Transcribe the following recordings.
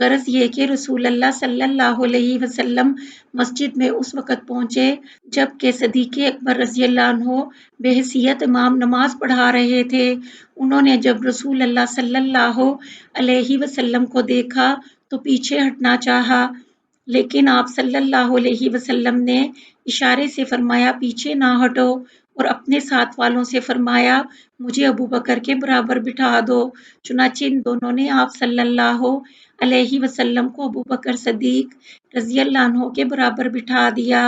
غرض یہ کہ رسول اللہ صلی اللہ علیہ وسلم مسجد میں اس وقت پہنچے جب کہ صدیق اکبر رضی اللہ عنہ بحیثیت امام نماز پڑھا رہے تھے۔ انہوں نے جب رسول اللہ صلی اللہ علیہ وسلم کو دیکھا تو پیچھے ہٹنا چاہا، لیکن آپ صلی اللہ علیہ وسلم نے اشارے سے فرمایا پیچھے نہ ہٹو، اور اپنے ساتھ والوں سے فرمایا مجھے ابو بکر کے برابر بٹھا دو۔ چنانچہ ان دونوں نے آپ صلی اللہ علیہ وسلم کو ابو بکر صدیق رضی اللہ عنہ کے برابر بٹھا دیا۔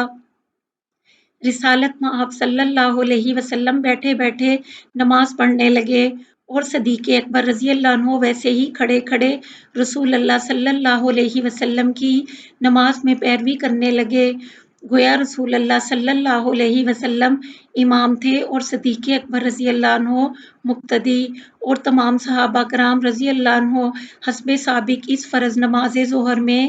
رسالت میں آپ صلی اللہ علیہ وسلم بیٹھے بیٹھے نماز پڑھنے لگے اور صدیق اکبر رضی اللہ عنہ ویسے ہی کھڑے کھڑے رسول اللہ صلی اللہ علیہ وسلم کی نماز میں پیروی کرنے لگے، گویا رسول اللہ صلی اللہ علیہ وسلم امام تھے اور صدیق اکبر رضی اللہ عنہ مقتدی، اور تمام صحابہ کرام رضی اللہ عنہ حسب سابق اس فرض نماز ظہر میں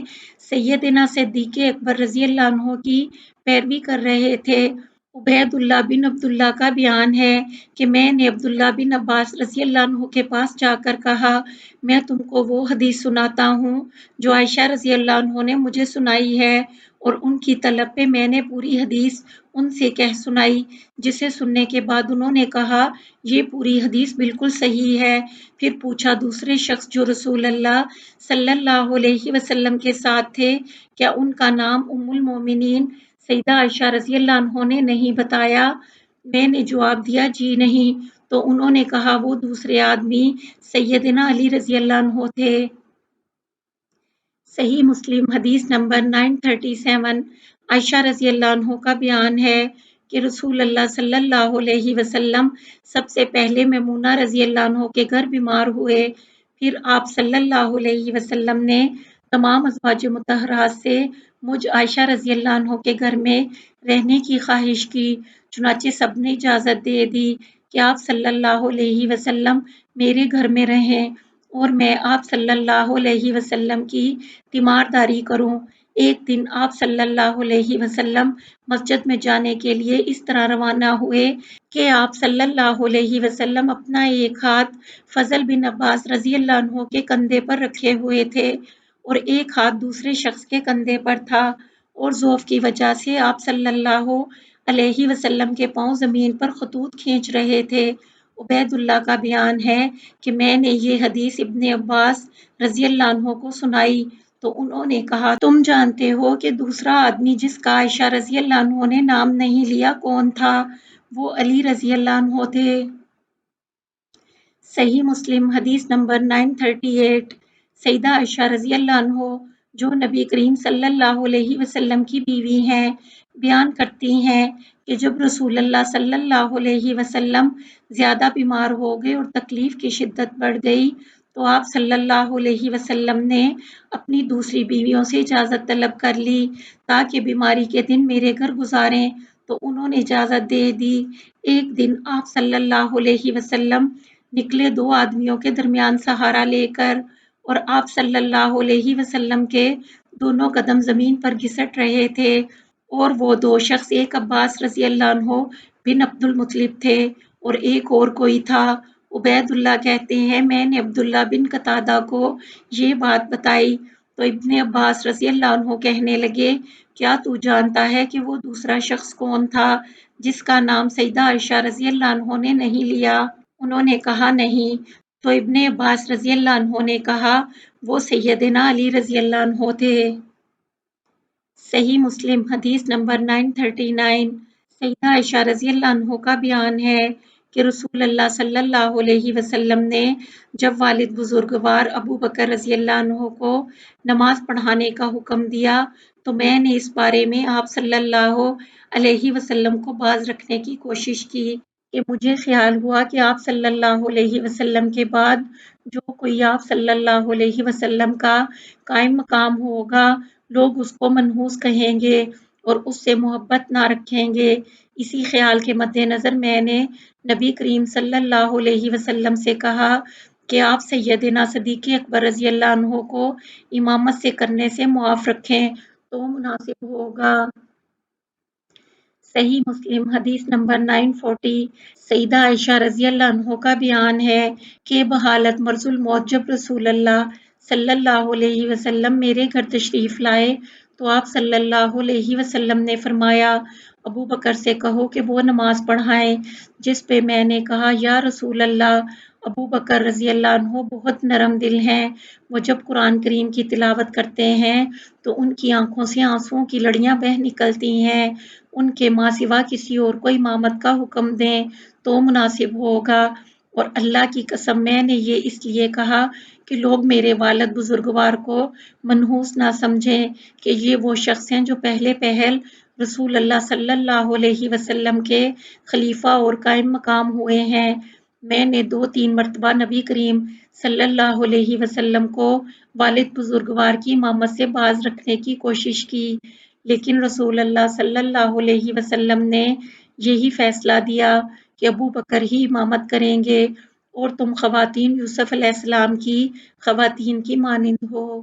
سیدنا صدیق اکبر رضی اللہ عنہ کی پیروی کر رہے تھے۔ عبید اللہ بن عبداللہ کا بیان ہے کہ میں نے عبداللہ بن عباس رضی اللہ عنہ کے پاس جا کر کہا میں تم کو وہ حدیث سناتا ہوں جو عائشہ رضی اللہ عنہ نے مجھے سنائی ہے، اور ان کی طلب پہ میں نے پوری حدیث ان سے کہہ سنائی، جسے سننے کے بعد انہوں نے کہا یہ پوری حدیث بالکل صحیح ہے۔ پھر پوچھا دوسرے شخص جو رسول اللہ صلی اللہ علیہ وسلم کے ساتھ تھے کیا ان کا نام ام المومنین سیدہ عائشہ رضی اللہ عنہ نے نہیں بتایا؟ میں نے جواب دیا جی نہیں، تو انہوں نے کہا وہ دوسرے آدمی سیدنا علی رضی اللہ عنہ تھے۔ صحیح مسلم حدیث نمبر 937 عائشہ رضی اللہ عنہ کا بیان ہے کہ رسول اللہ صلی اللہ علیہ وسلم سب سے پہلے میمونہ رضی اللہ عنہ کے گھر بیمار ہوئے، پھر آپ صلی اللہ علیہ وسلم نے تمام ازواج مطہرات سے مجھ عائشہ رضی اللہ عنہ کے گھر میں رہنے کی خواہش کی، چنانچہ سب نے اجازت دے دی کہ آپ صلی اللہ علیہ وسلم میرے گھر میں رہیں اور میں آپ صلی اللہ علیہ وسلم کی تیمارداری کروں۔ ایک دن آپ صلی اللہ علیہ وسلم مسجد میں جانے کے لیے اس طرح روانہ ہوئے کہ آپ صلی اللہ علیہ وسلم اپنا ایک ہاتھ فضل بن عباس رضی اللہ عنہ کے کندھے پر رکھے ہوئے تھے اور ایک ہاتھ دوسرے شخص کے کندھے پر تھا، اور ذوف کی وجہ سے آپ صلی اللہ علیہ وسلم کے پاؤں زمین پر خطوط کھینچ رہے تھے۔ عبید اللہ کا بیان ہے کہ میں نے یہ حدیث ابن عباس رضی اللہ عنہ کو سنائی تو انہوں نے کہا تم جانتے ہو کہ دوسرا آدمی جس کا عائشہ رضی اللہ عنہ نے نام نہیں لیا کون تھا؟ وہ علی رضی اللہ عنہ تھے۔ صحیح مسلم حدیث نمبر 938 سیدہ عائشہ رضی اللہ عنہ جو نبی کریم صلی اللہ علیہ وسلم کی بیوی ہیں بیان کرتی ہیں کہ جب رسول اللہ صلی اللہ علیہ وسلم زیادہ بیمار ہو گئے اور تکلیف کی شدت بڑھ گئی تو آپ صلی اللہ علیہ وسلم نے اپنی دوسری بیویوں سے اجازت طلب کر لی تاکہ بیماری کے دن میرے گھر گزاریں، تو انہوں نے اجازت دے دی۔ ایک دن آپ صلی اللہ علیہ وسلم نکلے دو آدمیوں کے درمیان سہارا لے کر، اور آپ صلی اللہ علیہ وسلم کے دونوں قدم زمین پر گھسٹ رہے تھے، اور وہ دو شخص ایک عباس رضی اللہ عنہ بن عبد المطلب تھے اور ایک اور کوئی تھا۔ عبید اللہ کہتے ہیں میں نے عبداللہ بن قتادہ کو یہ بات بتائی تو ابن عباس رضی اللہ عنہ کہنے لگے کیا تو جانتا ہے کہ وہ دوسرا شخص کون تھا جس کا نام سیدہ عائشہ رضی اللہ عنہ نے نہیں لیا؟ انہوں نے کہا نہیں، تو ابن عباس رضی اللہ عنہ نے کہا وہ سیدنا علی رضی اللہ عنہ تھے۔ صحیح مسلم حدیث نمبر 939 سیدہ عائشہ رضی اللہ عنہ کا بیان ہے کہ رسول اللہ صلی اللہ علیہ وسلم نے جب والد بزرگوار ابو بکر رضی اللہ عنہ کو نماز پڑھانے کا حکم دیا تو میں نے اس بارے میں آپ صلی اللہ علیہ وسلم کو باز رکھنے کی کوشش کی کہ مجھے خیال ہوا کہ آپ صلی اللہ علیہ وسلم کے بعد جو کوئی آپ صلی اللہ علیہ وسلم کا قائم مقام ہوگا لوگ اس کو منحوس کہیں گے اور اس سے محبت نہ رکھیں گے۔ اسی خیال کے مد نظر میں نے نبی کریم صلی اللہ علیہ وسلم سے کہا کہ آپ سیدنا صدیق اکبر رضی اللہ عنہ کو امامت سے کرنے سے معاف رکھیں تو مناسب ہوگا۔ صحیح مسلم حدیث نمبر 940 سیدہ عائشہ رضی اللہ عنہ کا بیان ہے کہ بحالت مرض الموت جب رسول اللہ صلی اللہ علیہ وسلم میرے گھر تشریف لائے تو آپ صلی اللہ علیہ وسلم نے فرمایا ابو بکر سے کہو کہ وہ نماز پڑھائیں، جس پہ میں نے کہا یا رسول اللہ، ابو بکر رضی اللہ عنہ بہت نرم دل ہیں، وہ جب قرآن کریم کی تلاوت کرتے ہیں تو ان کی آنکھوں سے آنسوؤں کی لڑیاں بہہ نکلتی ہیں، ان کے ماں سوا کسی اور کو امامت کا حکم دیں تو مناسب ہوگا، اور اللہ کی قسم میں نے یہ اس لیے کہا کہ لوگ میرے والد بزرگوار کو منحوس نہ سمجھیں کہ یہ وہ شخص ہیں جو پہلے پہل رسول اللہ صلی اللہ علیہ وسلم کے خلیفہ اور قائم مقام ہوئے ہیں۔ میں نے 2-3 مرتبہ نبی کریم صلی اللہ علیہ وسلم کو والد بزرگوار کی امامت سے باز رکھنے کی کوشش کی، لیکن رسول اللہ صلی اللہ علیہ وسلم نے یہی فیصلہ دیا کہ ابو بکر ہی امامت کریں گے اور تم خواتین یوسف علیہ السلام کی خواتین کی مانند ہو۔